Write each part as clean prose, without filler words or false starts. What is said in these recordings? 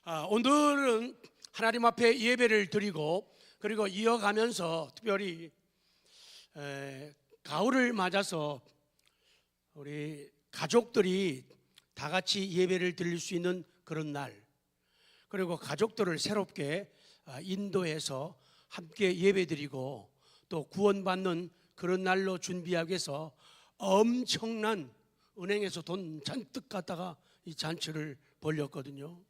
오늘은 하나님 앞에 예배를 드리고 그리고 이어가면서 특별히 가을을 맞아서 우리 가족들이 다 같이 예배를 드릴 수 있는 그런 날, 그리고 가족들을 새롭게 인도해서 함께 예배드리고 또 구원받는 그런 날로 준비하기 위해서 엄청난 은행에서 돈 잔뜩 갖다가 이 잔치를 벌렸거든요.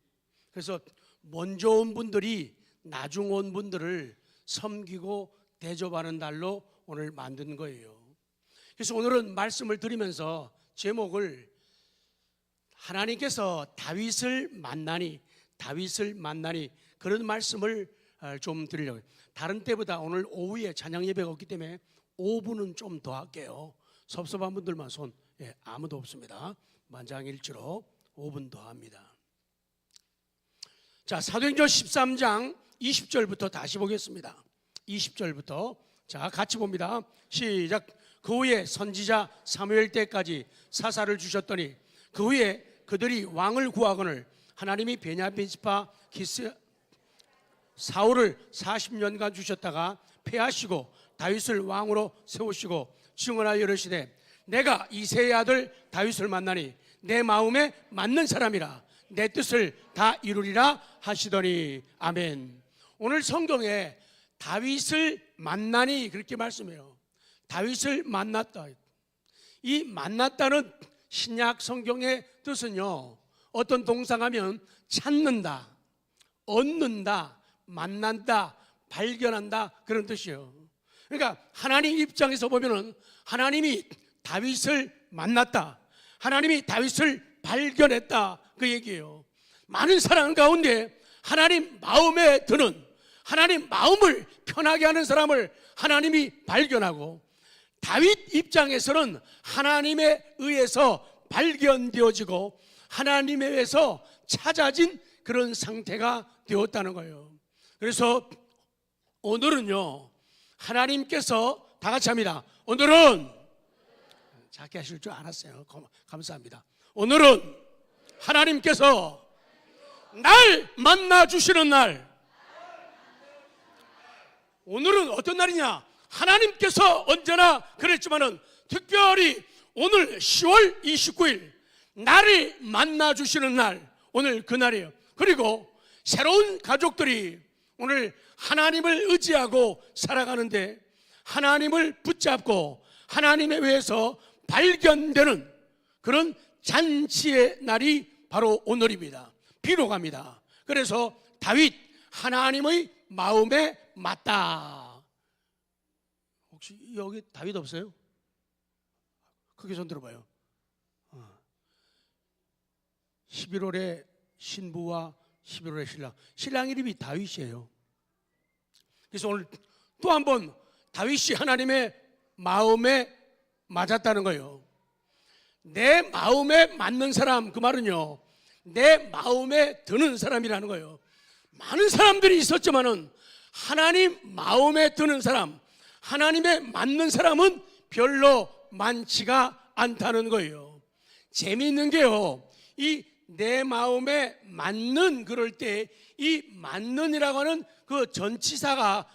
그래서 먼저 온 분들이 나중 온 분들을 섬기고 대접하는 날로 오늘 만든 거예요. 그래서 오늘은 말씀을 드리면서 제목을 하나님께서 다윗을 만나니 그런 말씀을 좀 드리려고요. 다른 때보다 오늘 오후에 찬양 예배가 없기 때문에 5분은 좀 더 할게요. 섭섭한 분들만 손. 아무도 없습니다. 만장일치로 5분 더 합니다. 자, 사도행전 13장 20절부터 다시 보겠습니다. 20절부터 자, 같이 봅니다. 시작. 그 후에 선지자 사무엘 때까지 사사를 주셨더니 그 후에 그들이 왕을 구하거늘 하나님이 베냐민 지파 기스 사울을 40년간 주셨다가 패하시고 다윗을 왕으로 세우시고 증언하여 이르시되 내가 이새의 아들 다윗을 만나니 내 마음에 맞는 사람이라 내 뜻을 다 이루리라 하시더니 아멘. 오늘 성경에 다윗을 만나니 그렇게 말씀해요. 다윗을 만났다. 이 만났다는 신약 성경의 뜻은요, 어떤 동사하면 찾는다, 얻는다, 만난다, 발견한다, 그런 뜻이에요. 그러니까 하나님 입장에서 보면은 하나님이 다윗을 만났다, 하나님이 다윗을 발견했다, 그 얘기예요. 많은 사람 가운데 하나님 마음에 드는, 하나님 마음을 편하게 하는 사람을 하나님이 발견하고, 다윗 입장에서는 하나님에 의해서 발견되어지고 하나님에 의해서 찾아진 그런 상태가 되었다는 거예요. 그래서 오늘은요, 하나님께서 다 같이 합니다. 오늘은 작게 하실 줄 알았어요. 감사합니다. 오늘은 하나님께서 날 만나 주시는 날. 오늘은 어떤 날이냐? 하나님께서 언제나 그랬지만은 특별히 오늘 10월 29일 나를 만나 주시는 날, 오늘 그 날이에요. 그리고 새로운 가족들이 오늘 하나님을 의지하고 살아가는데 하나님을 붙잡고 하나님에 의해서 발견되는 그런 잔치의 날이 바로 오늘입니다. 비록합니다. 그래서 다윗, 하나님의 마음에 맞다. 혹시 여기 다윗 없어요? 크게 손 들어봐요. 11월에 신부와 11월에 신랑 이름이 다윗이에요. 그래서 오늘 또 한 번 다윗이 하나님의 마음에 맞았다는 거예요. 내 마음에 맞는 사람, 그 말은요, 내 마음에 드는 사람이라는 거예요. 많은 사람들이 있었지만은 하나님 마음에 드는 사람, 하나님에 맞는 사람은 별로 많지가 않다는 거예요. 재미있는 게요, 이 내 마음에 맞는, 그럴 때 이 맞는이라고 하는 그 전치사가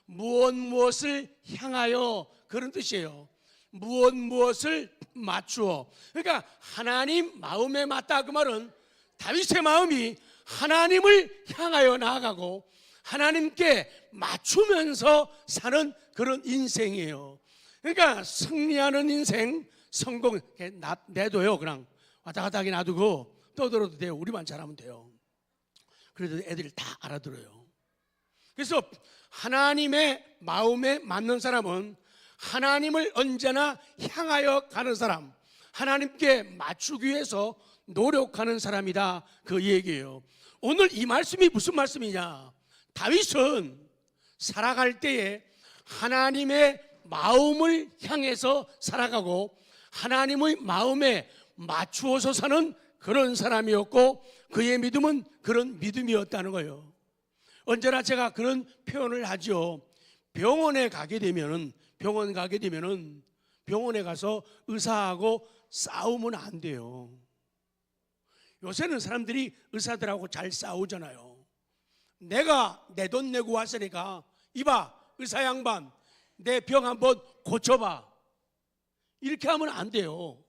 무엇을 향하여, 그런 뜻이에요. 무엇을 맞추어. 그러니까 하나님 마음에 맞다, 그 말은 다윗의 마음이 하나님을 향하여 나아가고 하나님께 맞추면서 사는 그런 인생이에요. 그러니까 승리하는 인생, 성공, 내둬요. 그냥 왔다 갔다 하게 놔두고 떠들어도 돼요. 우리만 잘하면 돼요. 그래도 애들이 다 알아들어요. 그래서 하나님의 마음에 맞는 사람은 하나님을 언제나 향하여 가는 사람, 하나님께 맞추기 위해서 노력하는 사람이다, 그 얘기예요. 오늘 이 말씀이 무슨 말씀이냐? 다윗은 살아갈 때에 하나님의 마음을 향해서 살아가고 하나님의 마음에 맞추어서 사는 그런 사람이었고, 그의 믿음은 그런 믿음이었다는 거예요. 언제나 제가 그런 표현을 하죠. 병원에 가게 되면은 병원에 가서 의사하고 싸우면 안 돼요. 요새는 사람들이 의사들하고 잘 싸우잖아요. 내가 내 돈 내고 왔으니까 이봐 의사 양반 내 병 한번 고쳐봐. 이렇게 하면 안 돼요.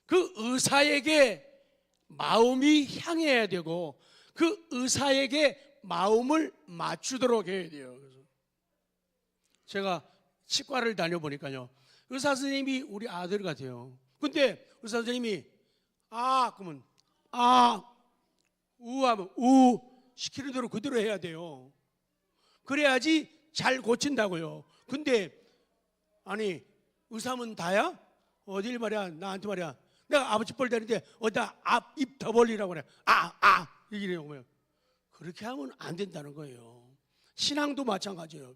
그 의사에게 마음이 향해야 되고 그 의사에게 마음을 맞추도록 해야 돼요. 그래서 제가 치과를 다녀보니까요, 의사 선생님이 우리 아들 같아요. 근데 의사 선생님이 그러면 우 하면 우 시키는 대로 그대로 해야 돼요. 그래야지 잘 고친다고요. 근데 아니 의사면 다야? 어딜 말이야 나한테 말이야 내가 아버지 뻘 되는데 어디다 입 더 벌리라고 그래. 이래 오면 그렇게 하면 안 된다는 거예요. 신앙도 마찬가지예요.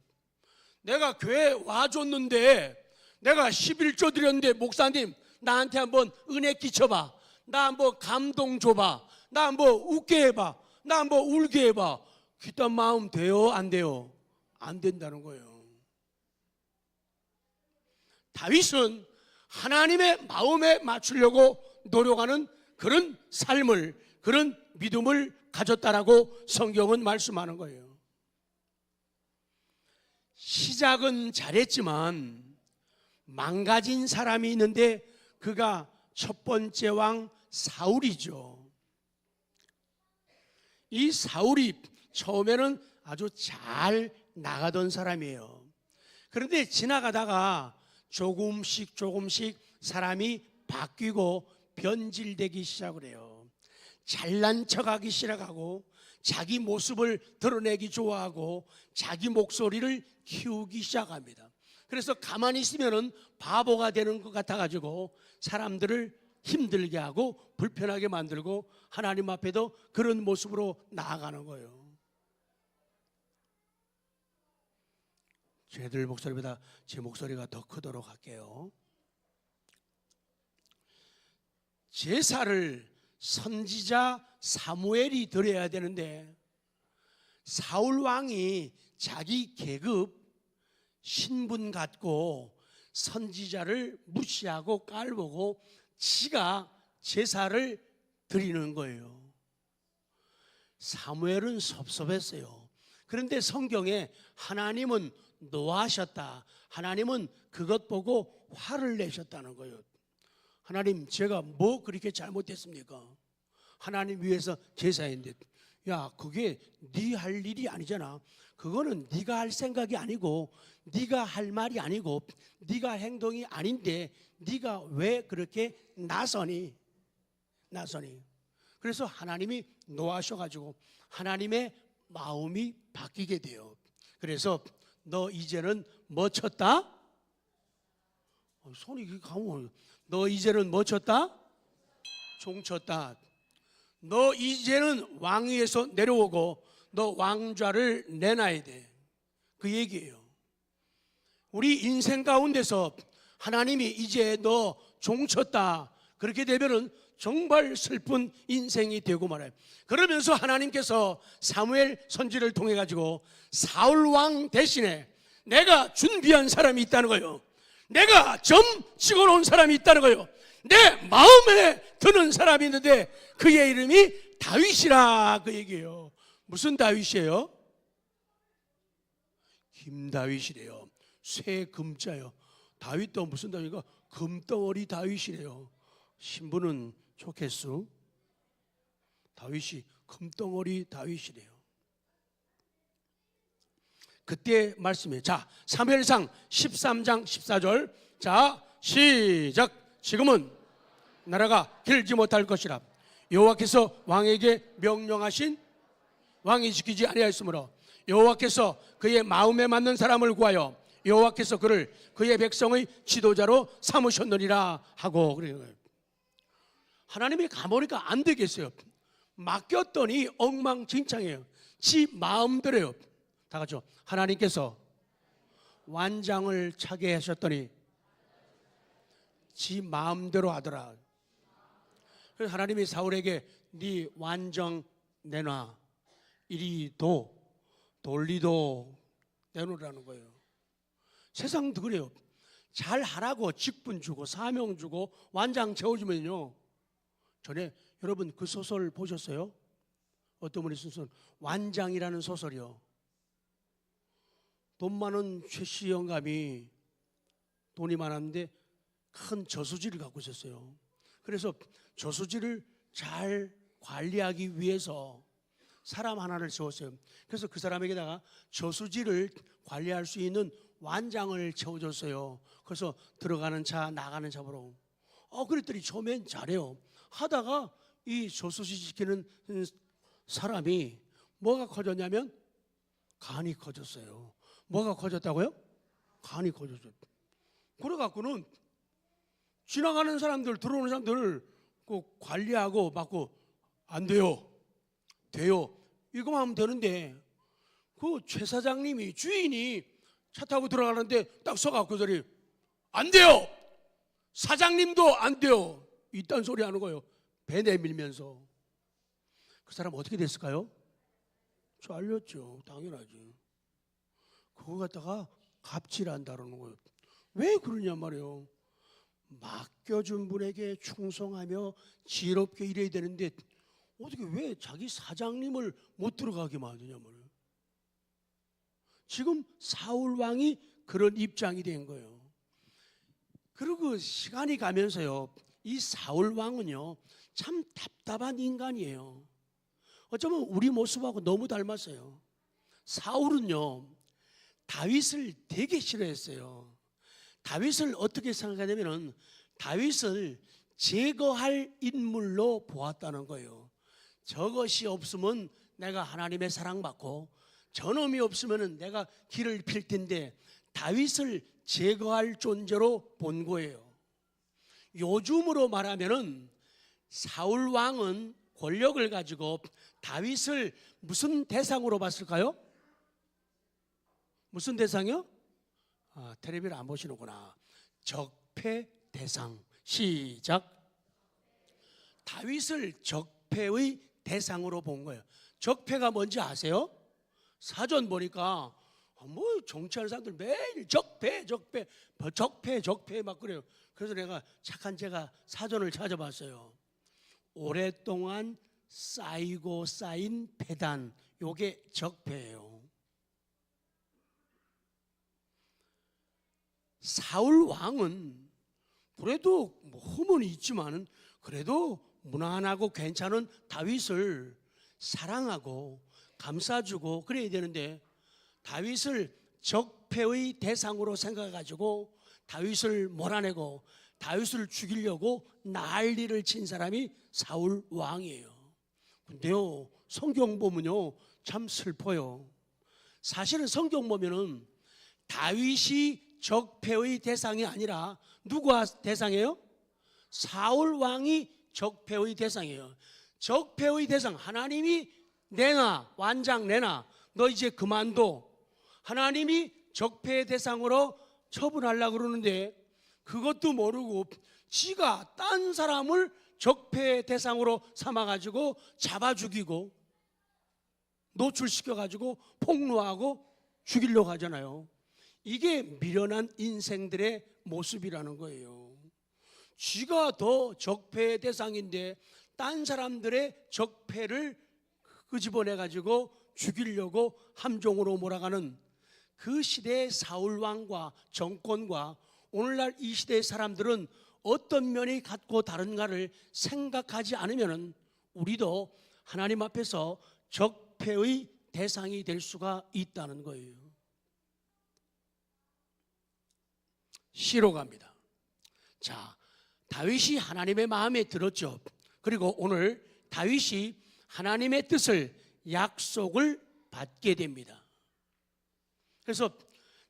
내가 교회 와줬는데 내가 11조 드렸는데 목사님 나한테 한번 은혜 끼쳐봐. 나 한번 감동 줘봐. 나 한번 웃게 해봐. 나 한번 울게 해봐. 그딴 마음 돼요? 안 돼요? 안 된다는 거예요. 다윗은 하나님의 마음에 맞추려고 노력하는 그런 삶을, 그런 믿음을 가졌다라고 성경은 말씀하는 거예요. 시작은 잘했지만 망가진 사람이 있는데 그가 첫 번째 왕 사울이죠. 이 사울이 처음에는 아주 잘 나가던 사람이에요. 그런데 지나가다가 조금씩 사람이 바뀌고 변질되기 시작을 해요. 잘난 척하기 시작하고 자기 모습을 드러내기 좋아하고 자기 목소리를 키우기 시작합니다. 그래서 가만히 있으면 바보가 되는 것 같아가지고 사람들을 힘들게 하고 불편하게 만들고 하나님 앞에도 그런 모습으로 나아가는 거예요. 쟤들 목소리보다 제 목소리가 더 크도록 할게요. 제사를 선지자 사무엘이 드려야 되는데 사울 왕이 자기 계급 신분 갖고 선지자를 무시하고 깔보고 지가 제사를 드리는 거예요. 사무엘은 섭섭했어요. 그런데 성경에 하나님은 노하셨다. 하나님은 그것 보고 화를 내셨다는 거예요. 하나님 제가 뭐 그렇게 잘못했습니까? 하나님 위해서 제사했는데 야 그게 네 할 일이 아니잖아. 그거는 네가 할 생각이 아니고 네가 할 말이 아니고 네가 행동이 아닌데 네가 왜 그렇게 나서니? 그래서 하나님이 노하셔가지고 하나님의 마음이 바뀌게 돼요. 그래서 너 이제는 뭐 쳤다? 손이 가면 너 이제는 뭐 쳤다? 종 쳤다. 너 이제는 왕위에서 내려오고 너 왕좌를 내놔야 돼. 그 얘기예요. 우리 인생 가운데서 하나님이 이제 너 종 쳤다. 그렇게 되면은 정말 슬픈 인생이 되고 말아요. 그러면서 하나님께서 사무엘 선지를 통해 가지고 사울 왕 대신에 내가 준비한 사람이 있다는 거예요. 내가 점 찍어놓은 사람이 있다는 거예요. 내 마음에 드는 사람이 있는데 그의 이름이 다윗이라 그 얘기예요. 무슨 다윗이에요? 김다윗이래요. 쇠 금자요. 다윗도 무슨 다윗인가? 금덩어리 다윗이래요. 신부는 좋겠수? 다윗이 금덩어리 다윗이래요. 그때 말씀이에요. 자, 사무엘상 13장 14절. 자, 시작. 지금은 나라가 길지 못할 것이라 여호와께서 왕에게 명령하신 왕이 지키지 아니하였으므로 여호와께서 그의 마음에 맞는 사람을 구하여 여호와께서 그를 그의 백성의 지도자로 삼으셨느니라 하고 그래요. 하나님이 가보니까 안 되겠어요. 맡겼더니 엉망진창이에요. 지 마음대로요. 다 같이요. 하나님께서 완장을 차게 하셨더니 지 마음대로 하더라. 그래서 하나님이 사울에게 네 완정 내놔. 이리도 돌리도 내놓으라는 거예요. 세상도 그래요. 잘 하라고 직분 주고 사명 주고 완장 채워주면요 전에 여러분 그 소설 보셨어요? 어떤 분이 쓴 소설, 완장이라는 소설이요. 돈 많은 최씨 영감이 돈이 많았는데 큰 저수지를 갖고 있었어요. 그래서 저수지를 잘 관리하기 위해서 사람 하나를 세웠어요. 그래서 그 사람에게다가 저수지를 관리할 수 있는 완장을 채워줬어요. 그래서 들어가는 차 나가는 차 보러. 그랬더니 처음엔 잘해요. 하다가 이 저수지 지키는 사람이 뭐가 커졌냐면 간이 커졌어요. 뭐가 커졌다고요? 간이 커졌어요. 그래갖고는 지나가는 사람들, 들어오는 사람들 꼭 관리하고 막고 안 돼요. 돼요. 이거만 하면 되는데 그 최 사장님이, 주인이 차 타고 들어가는데 딱 서갖고 저리 안 돼요. 사장님도 안 돼요. 이딴 소리 하는 거예요. 배 내밀면서. 그 사람 어떻게 됐을까요? 잘렸죠. 당연하지. 그거 갖다가 갑질한다는 거예요. 왜 그러냐 말이에요. 맡겨준 분에게 충성하며 지혜롭게 일해야 되는데 어떻게 왜 자기 사장님을 못 들어가게 만드냐 말이에요. 지금 사울 왕이 그런 입장이 된 거예요. 그리고 시간이 가면서요, 이 사울 왕은요 참 답답한 인간이에요. 어쩌면 우리 모습하고 너무 닮았어요. 사울은요 다윗을 되게 싫어했어요. 다윗을 어떻게 생각하냐면 다윗을 제거할 인물로 보았다는 거예요. 저것이 없으면 내가 하나님의 사랑받고 저놈이 없으면 내가 길을 필 텐데 다윗을 제거할 존재로 본 거예요. 요즘으로 말하면 사울 왕은 권력을 가지고 다윗을 무슨 대상으로 봤을까요? 무슨 대상이요? 텔레비를 안 보시는구나. 적폐 대상. 시작. 다윗을 적폐의 대상으로 본 거예요. 적폐가 뭔지 아세요? 사전 보니까 뭐 정치하는 사람들 매일 적폐 막 그래요. 그래서 내가 착한 제가 사전을 찾아봤어요. 오랫동안 쌓이고 쌓인 배단, 요게 적폐예요. 사울 왕은 그래도 뭐 흠은 있지만 그래도 무난하고 괜찮은 다윗을 사랑하고 감싸주고 그래야 되는데 다윗을 적폐의 대상으로 생각해가지고 다윗을 몰아내고 다윗을 죽이려고 난리를 친 사람이 사울 왕이에요. 근데요 성경 보면요 참 슬퍼요. 사실은 성경 보면은 다윗이 적폐의 대상이 아니라 누가 대상이에요? 사울 왕이 적폐의 대상이에요. 적폐의 대상, 하나님이 내놔, 완장 내놔, 너 이제 그만둬. 하나님이 적폐의 대상으로 처분하려고 그러는데 그것도 모르고 지가 딴 사람을 적폐의 대상으로 삼아가지고 잡아 죽이고 노출시켜가지고 폭로하고 죽이려고 하잖아요. 이게 미련한 인생들의 모습이라는 거예요. 지가 더 적폐의 대상인데 딴 사람들의 적폐를 끄집어내가지고 죽이려고 함정으로 몰아가는 그 시대의 사울왕과 정권과 오늘날 이 시대의 사람들은 어떤 면이 같고 다른가를 생각하지 않으면 우리도 하나님 앞에서 적폐의 대상이 될 수가 있다는 거예요. 시로 갑니다. 자, 다윗이 하나님의 마음에 들었죠. 그리고 오늘 다윗이 하나님의 뜻을 약속을 받게 됩니다. 그래서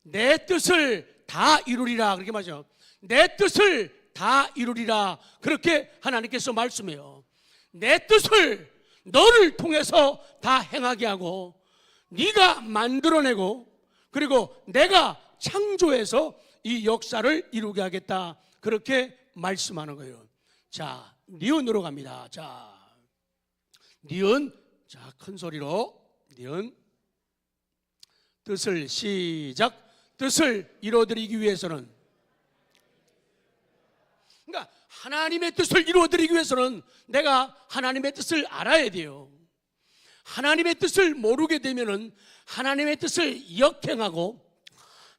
내 뜻을 다 이루리라 그렇게 말하죠. 내 뜻을 다 이루리라 그렇게 하나님께서 말씀해요. 내 뜻을 너를 통해서 다 행하게 하고 네가 만들어내고 그리고 내가 창조해서 이 역사를 이루게 하겠다 그렇게 말씀하는 거예요. 자, 니은으로 갑니다. 자, 니은. 자, 큰 소리로 니은. 뜻을 뜻을 이루어드리기 위해서는, 그러니까 하나님의 뜻을 이루어드리기 위해서는 내가 하나님의 뜻을 알아야 돼요. 하나님의 뜻을 모르게 되면은 하나님의 뜻을 역행하고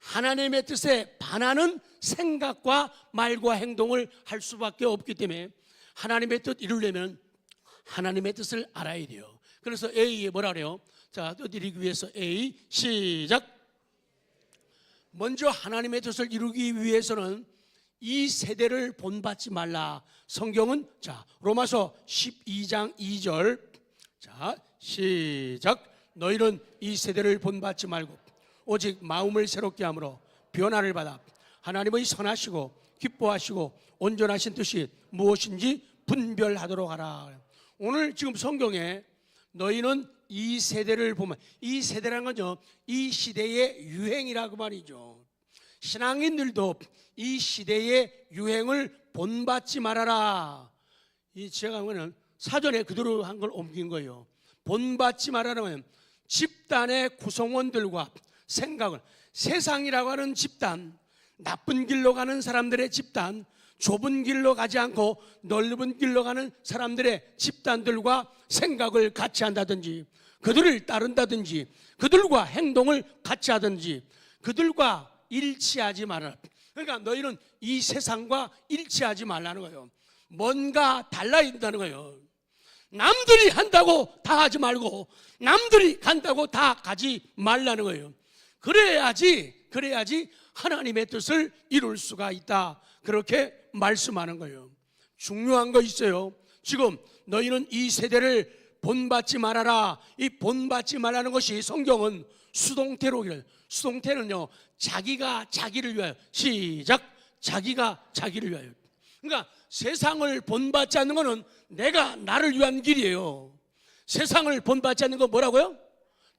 하나님의 뜻에 반하는 생각과 말과 행동을 할 수밖에 없기 때문에 하나님의 뜻 이루려면 하나님의 뜻을 알아야 돼요. 그래서 A에 뭐라 그래요? 자, 뜻 이루기 위해서 A, 시작. 먼저 하나님의 뜻을 이루기 위해서는 이 세대를 본받지 말라. 성경은 자, 로마서 12장 2절. 자, 시작. 너희는 이 세대를 본받지 말고 오직 마음을 새롭게 함으로 변화를 받아 하나님의 선하시고 기뻐하시고 온전하신 뜻이 무엇인지 분별하도록 하라. 오늘 지금 성경에 너희는 이 세대를 보면, 이 세대라는 건요, 이 시대의 유행이라고 말이죠. 신앙인들도 이 시대의 유행을 본받지 말아라. 이 제가 보면 사전에 그대로 한 걸 옮긴 거예요. 본받지 말아라면 집단의 구성원들과 생각을, 세상이라고 하는 집단, 나쁜 길로 가는 사람들의 집단, 좁은 길로 가지 않고 넓은 길로 가는 사람들의 집단들과 생각을 같이 한다든지 그들을 따른다든지 그들과 행동을 같이 하든지 그들과 일치하지 말아라. 그러니까 너희는 이 세상과 일치하지 말라는 거예요. 뭔가 달라야 된다는 거예요. 남들이 한다고 다 하지 말고 남들이 간다고 다 가지 말라는 거예요. 그래야지 하나님의 뜻을 이룰 수가 있다. 그렇게 말씀하는 거예요. 중요한 거 있어요. 지금 너희는 이 세대를 본받지 말아라. 이 본받지 말라는 것이 성경은 수동태로, 수동태는요, 자기가 자기를 위하여. 시작. 자기가 자기를 위하여. 그러니까 세상을 본받지 않는 것은 내가 나를 위한 길이에요. 세상을 본받지 않는 건 뭐라고요?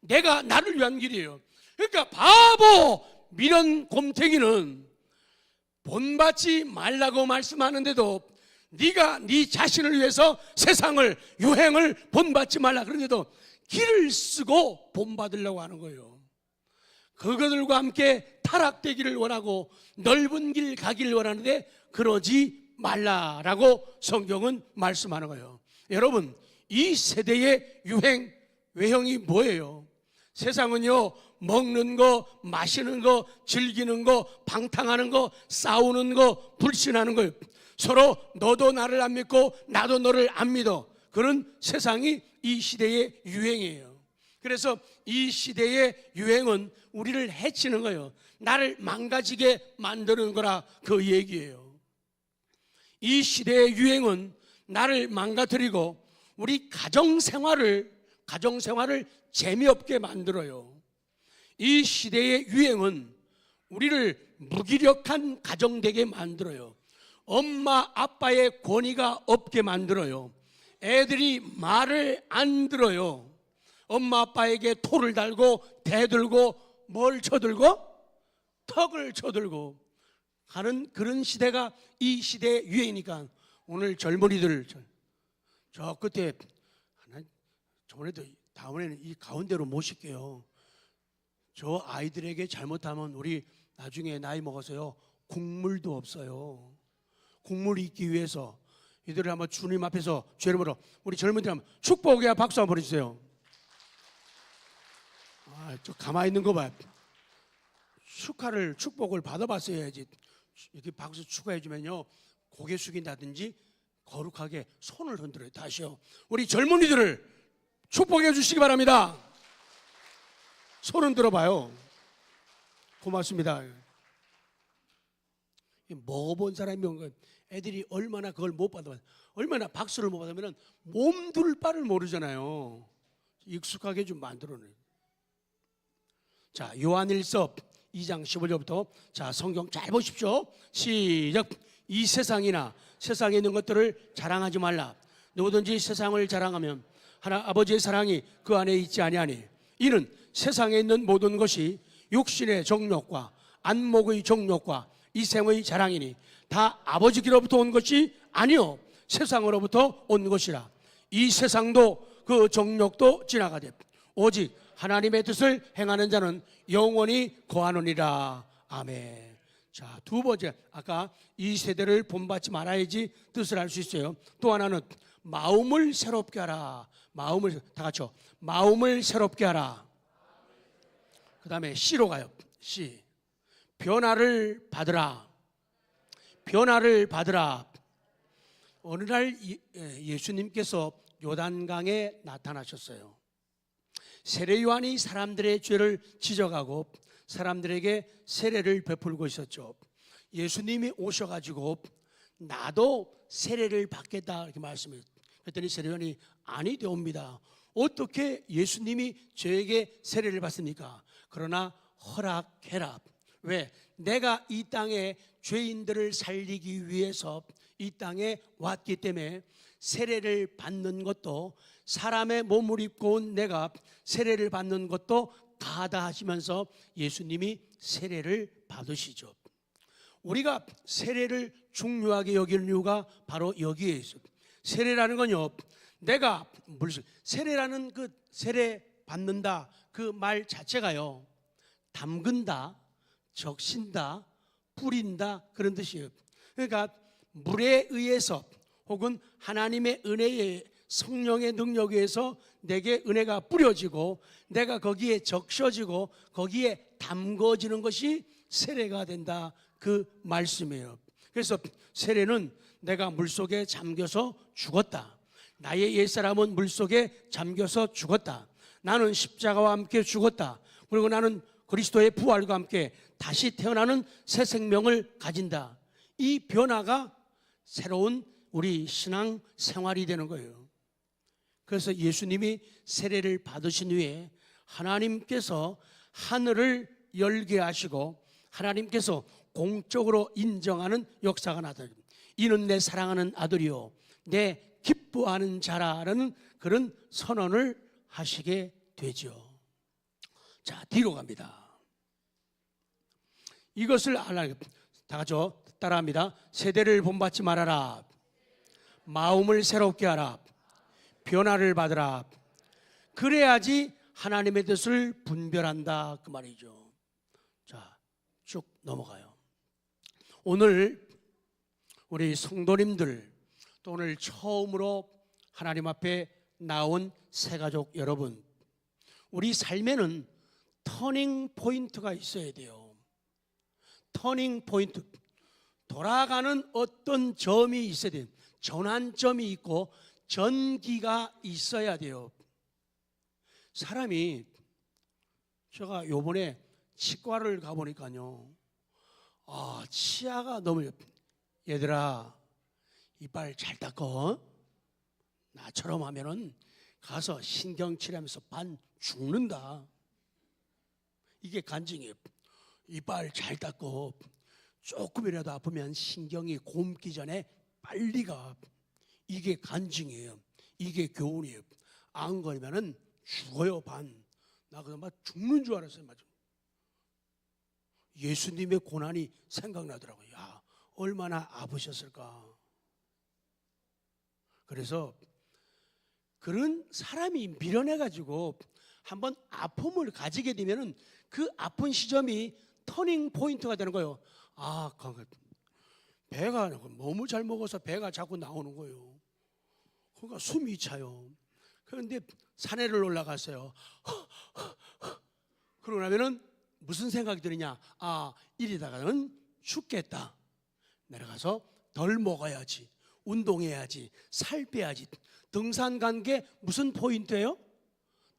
내가 나를 위한 길이에요. 그러니까 바보 미련 곰탱이는 본받지 말라고 말씀하는데도 네가 네 자신을 위해서 세상을, 유행을 본받지 말라 그런데도 길을 쓰고 본받으려고 하는 거예요. 그것들과 함께 타락되기를 원하고 넓은 길 가기를 원하는데 그러지 말라라고 성경은 말씀하는 거예요. 여러분, 이 세대의 유행, 외형이 뭐예요? 세상은요, 먹는 거, 마시는 거, 즐기는 거, 방탕하는 거, 싸우는 거, 불신하는 거예요. 서로 너도 나를 안 믿고 나도 너를 안 믿어. 그런 세상이 이 시대의 유행이에요. 그래서 이 시대의 유행은 우리를 해치는 거예요. 나를 망가지게 만드는 거라 그 얘기예요. 이 시대의 유행은 나를 망가뜨리고 우리 가정생활을 재미없게 만들어요. 이 시대의 유행은 우리를 무기력한 가정 되게 만들어요. 엄마 아빠의 권위가 없게 만들어요. 애들이 말을 안 들어요. 엄마 아빠에게 토를 달고 대들고 뭘 쳐들고? 턱을 쳐들고 하는 그런 시대가 이 시대의 유행이니까 오늘 젊은이들 저 끝에 저번에도 다음에는 이 가운데로 모실게요. 저 아이들에게 잘못하면 우리 나중에 나이 먹어서요 국물도 없어요. 국물이 있기 위해서 이들을 한번 주님 앞에서 죄를 물어 우리 젊은이들 한번 축복에 박수 한번 보내주세요. 저 가만히 있는 거 봐요. 축복을 받아봤어야지. 이렇게 박수 축하해 주면요 고개 숙인다든지 거룩하게 손을 흔들어요. 다시요. 우리 젊은이들을 축복해 주시기 바랍니다. 손은 들어봐요. 고맙습니다. 먹어본 사람이 온 거예요. 애들이 얼마나 그걸 못 받으면, 얼마나 박수를 못 받으면 몸둘 바를 모르잖아요. 익숙하게 좀 만들어내요. 자, 요한일서 2장 15절부터 자, 성경 잘 보십시오. 시작. 이 세상이나 세상에 있는 것들을 자랑하지 말라. 누구든지 세상을 자랑하면 하나 아버지의 사랑이 그 안에 있지 아니하니 이는 세상에 있는 모든 것이 육신의 정욕과 안목의 정욕과 이생의 자랑이니 다 아버지께로부터 온 것이 아니요 세상으로부터 온 것이라. 이 세상도 그 정욕도 지나가되 오직 하나님의 뜻을 행하는 자는 영원히 거하느니라. 아멘. 자, 두 번째, 아까 이 세대를 본받지 말아야지 뜻을 알 수 있어요. 또 하나는 마음을 새롭게 하라. 마음을 다 같이요. 마음을 새롭게 하라. 그 다음에 C로 가요. C. 변화를 받으라. 변화를 받으라. 어느 날 예수님께서 요단강에 나타나셨어요. 세례 요한이 사람들의 죄를 지적하고 사람들에게 세례를 베풀고 있었죠. 예수님이 오셔가지고 나도 세례를 받겠다 이렇게 말씀해요. 그랬더니 세례 요한이 아니 되옵니다. 어떻게 예수님이 저에게 세례를 받습니까? 그러나 허락해라. 왜? 내가 이 땅에 죄인들을 살리기 위해서 이 땅에 왔기 때문에 세례를 받는 것도 사람의 몸을 입고 온 내가 세례를 받는 것도 다하다 하시면서 예수님이 세례를 받으시죠. 우리가 세례를 중요하게 여기는 이유가 바로 여기에 있어요. 세례라는 건요, 내가 세례라는 그 세례 받는다 그 말 자체가요, 담근다, 적신다, 뿌린다 그런 뜻이에요. 그러니까 물에 의해서 혹은 하나님의 은혜에 성령의 능력에 의해서 내게 은혜가 뿌려지고 내가 거기에 적셔지고 거기에 담궈지는 것이 세례가 된다 그 말씀이에요. 그래서 세례는 내가 물속에 잠겨서 죽었다. 나의 옛사람은 물속에 잠겨서 죽었다. 나는 십자가와 함께 죽었다. 그리고 나는 그리스도의 부활과 함께 다시 태어나는 새 생명을 가진다. 이 변화가 새로운 우리 신앙 생활이 되는 거예요. 그래서 예수님이 세례를 받으신 후에 하나님께서 하늘을 열게 하시고 하나님께서 공적으로 인정하는 역사가 나타납니다. 이는 내 사랑하는 아들이요 내 기뻐하는 자라라는 그런 선언을 하시게 되죠. 자, 뒤로 갑니다. 이것을 알아야 다 같이 따라합니다. 세대를 본받지 말아라. 마음을 새롭게 하라. 변화를 받으라. 그래야지 하나님의 뜻을 분별한다 그 말이죠. 자, 쭉 넘어가요. 오늘 우리 성도님들 또 오늘 처음으로 하나님 앞에 나온 새가족 여러분, 우리 삶에는 터닝 포인트가 있어야 돼요. 터닝 포인트, 돌아가는 어떤 점이 있어야 돼요. 전환점이 있고 전기가 있어야 돼요. 사람이, 제가 요번에 치과를 가보니까요, 치아가 너무 얘들아 이빨 잘 닦어. 나처럼 하면은 가서 신경치료하면서 반 죽는다. 이게 간증이에요. 이빨 잘 닦고 조금이라도 아프면 신경이 곪기 전에 빨리 가. 이게 간증이에요. 이게 교훈이에요. 안 걸면은 죽어요. 반. 나 그냥 막 죽는 줄 알았어요. 맞아. 예수님의 고난이 생각나더라고요. 야, 얼마나 아프셨을까. 그래서 그런 사람이 미련해가지고 한번 아픔을 가지게 되면은 그 아픈 시점이 터닝 포인트가 되는 거예요. 배가 너무 잘 먹어서 배가 자꾸 나오는 거예요. 그러니까 숨이 차요. 그런데 산에를 올라갔어요. 그러고 나면은 무슨 생각이 드느냐? 이리다가는 죽겠다. 내려가서 덜 먹어야지. 운동해야지. 살 빼야지. 등산 간 게 무슨 포인트예요?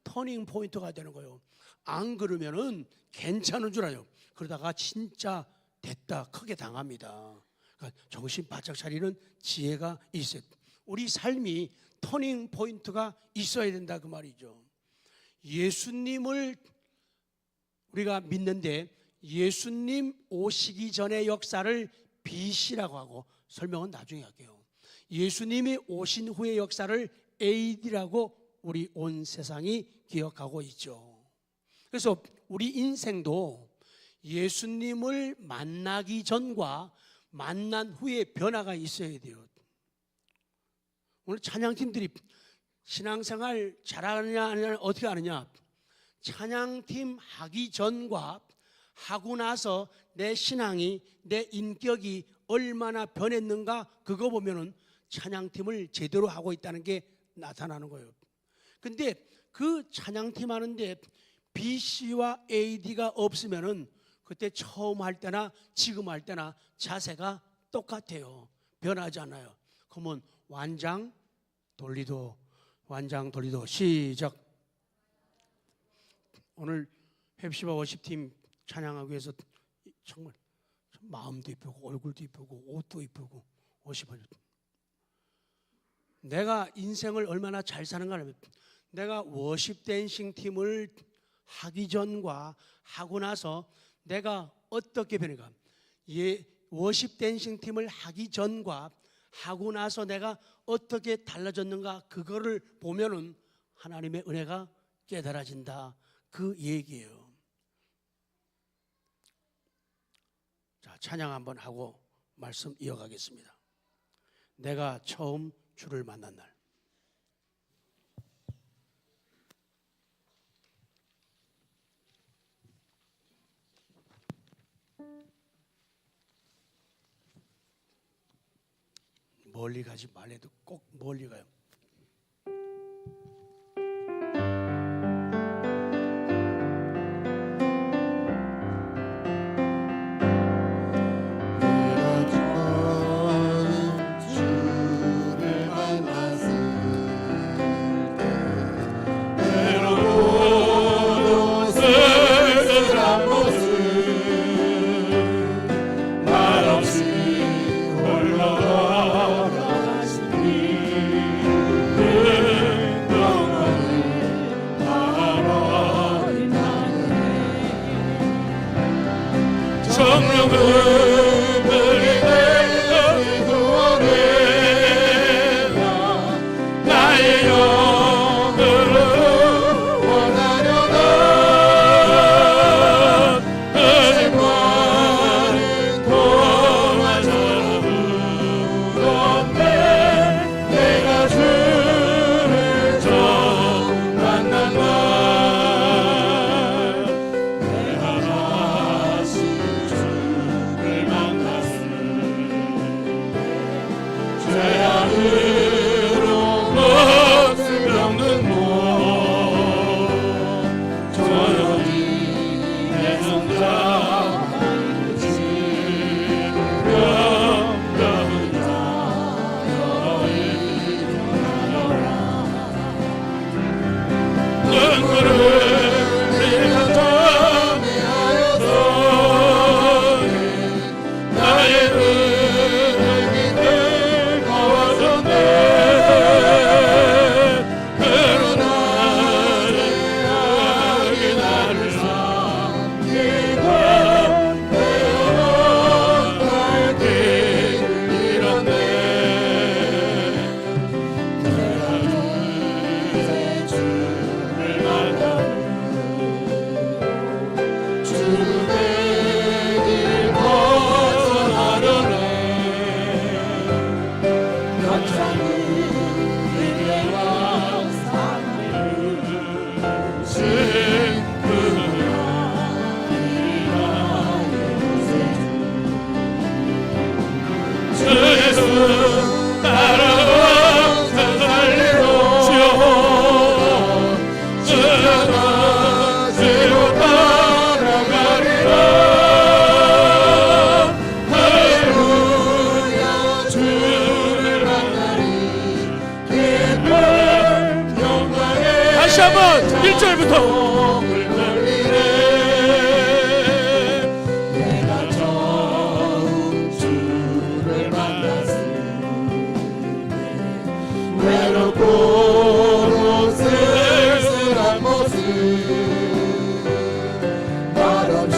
터닝 포인트가 되는 거예요. 안 그러면은 괜찮은 줄 알아요. 그러다가 진짜 됐다 크게 당합니다. 그러니까 정신 바짝 차리는 지혜가 있어요. 우리 삶이 터닝 포인트가 있어야 된다 그 말이죠. 예수님을 우리가 믿는데 예수님 오시기 전의 역사를 BC라고 하고, 설명은 나중에 할게요. 예수님이 오신 후의 역사를 AD라고 우리 온 세상이 기억하고 있죠. 그래서 우리 인생도 예수님을 만나기 전과 만난 후의 변화가 있어야 돼요. 오늘 찬양팀들이 신앙생활 잘하느냐 아니냐 어떻게 하느냐? 찬양팀 하기 전과 하고 나서 내 신앙이, 내 인격이 얼마나 변했는가, 그거 보면은 찬양팀을 제대로 하고 있다는 게 나타나는 거예요. 근데 그 찬양팀 하는데 BC와 AD가 없으면은 그때 처음 할 때나 지금 할 때나 자세가 똑같아요. 변하지 않아요. 그러면 완장 돌리도, 완장 돌리도 시작. 오늘 헵시바 워십팀 찬양하기 위해서 정말 마음도 이쁘고 얼굴도 이쁘고 옷도 이쁘고 옷이 벌. 내가 인생을 얼마나 잘 사는가 하면, 내가 워십 댄싱 팀을 하기 전과 하고 나서 내가 어떻게 변해가, 워십 댄싱 팀을 하기 전과 하고 나서 내가 어떻게 달라졌는가, 그거를 보면은 하나님의 은혜가 깨달아진다, 그 얘기예요. 자, 찬양 한번 하고 말씀 이어가겠습니다. 내가 처음 주를 만난 날. 멀리 가지 말래도 꼭 멀리 가요. 다시 한번 1절부터 내가 처음 주를 만났을 때 외롭고 쓸쓸한 모습 말없이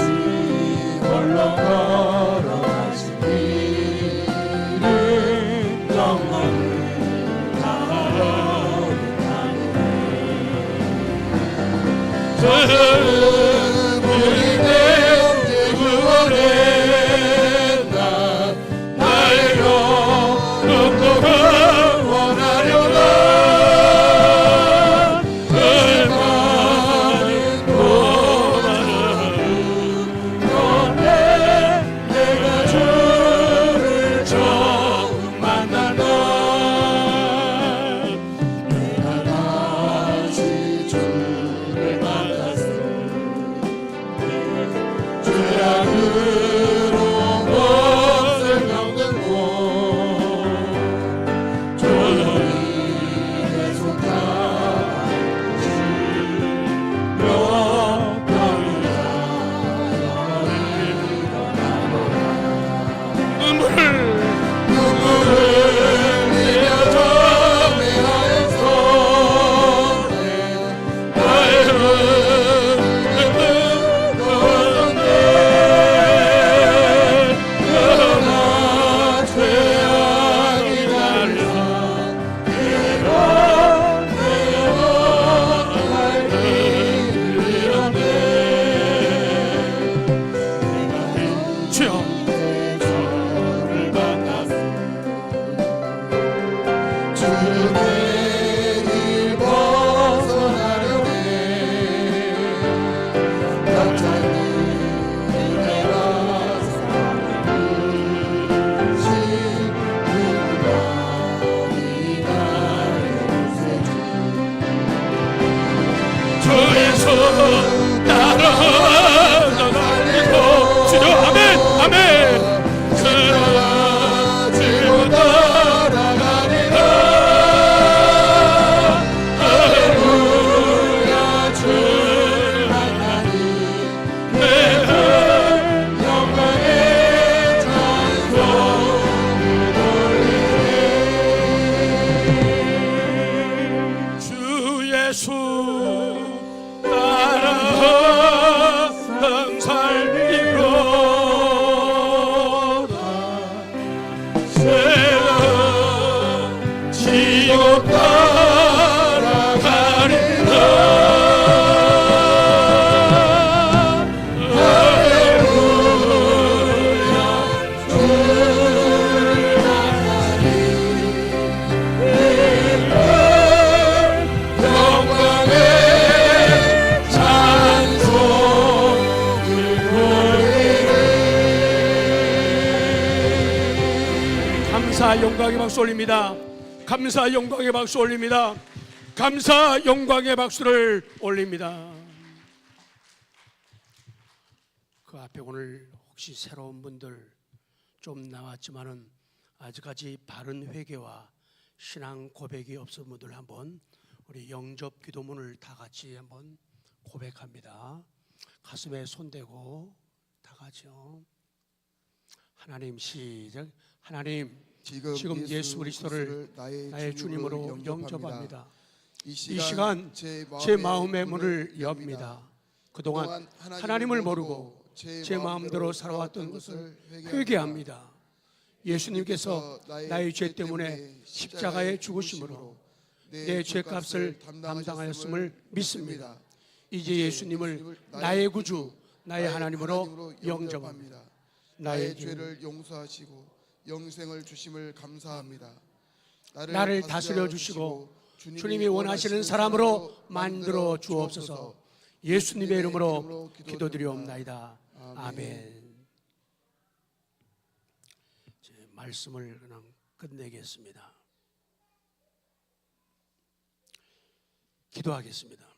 홀로 걸어가신 길은 정말 우리 내 구원했나 나의 영혼도 원하려나 얼마는 고마운 은혜를 벗어나려네 gat자는 은혜와 사랑을 누가 이 나의 구세주 주 예수 따라 나가리고 주여 아멘 아멘 지고 따라가리라 할렐루야 주 하나님 내 영광의 찬송을 돌리네 주 예수 따라 살리로다 새가 지고 따라가리라 영광의 찬송을 돌리네 감사 영광의 박수 올립니다. 감사 영광의 박수 올립니다. 감사 영광의 박수를 올립니다. 그 앞에 오늘 혹시 새로운 분들 좀 나왔지만은 아직까지 바른 회개와 신앙 고백이 없은 분들 한번 우리 영접 기도문을 다 같이 한번 고백합니다. 가슴에 손대고 다 같이요. 하나님 시작. 하나님 지금 예수 그리스도를 나의 주님으로 영접합니다. 이 시간 제 마음의 문을 엽니다. 그동안 하나님을 모르고 제 마음대로 살아왔던 것을 회개합니다. 예수님께서 나의 죄 때문에 십자가에 죽으심으로 내 죄값을 담당하였음을 믿습니다. 이제 예수님을 나의 구주, 나의 하나님으로 영접합니다. 나의 죄를 용서하시고 영생을 주심을 감사합니다. 나를 다스려 주시고 주님이 원하시는 사람으로 만들어 주옵소서. 예수님의 이름으로 기도드리옵나이다. 아멘. 이제 말씀을 그냥 끝내겠습니다. 기도하겠습니다.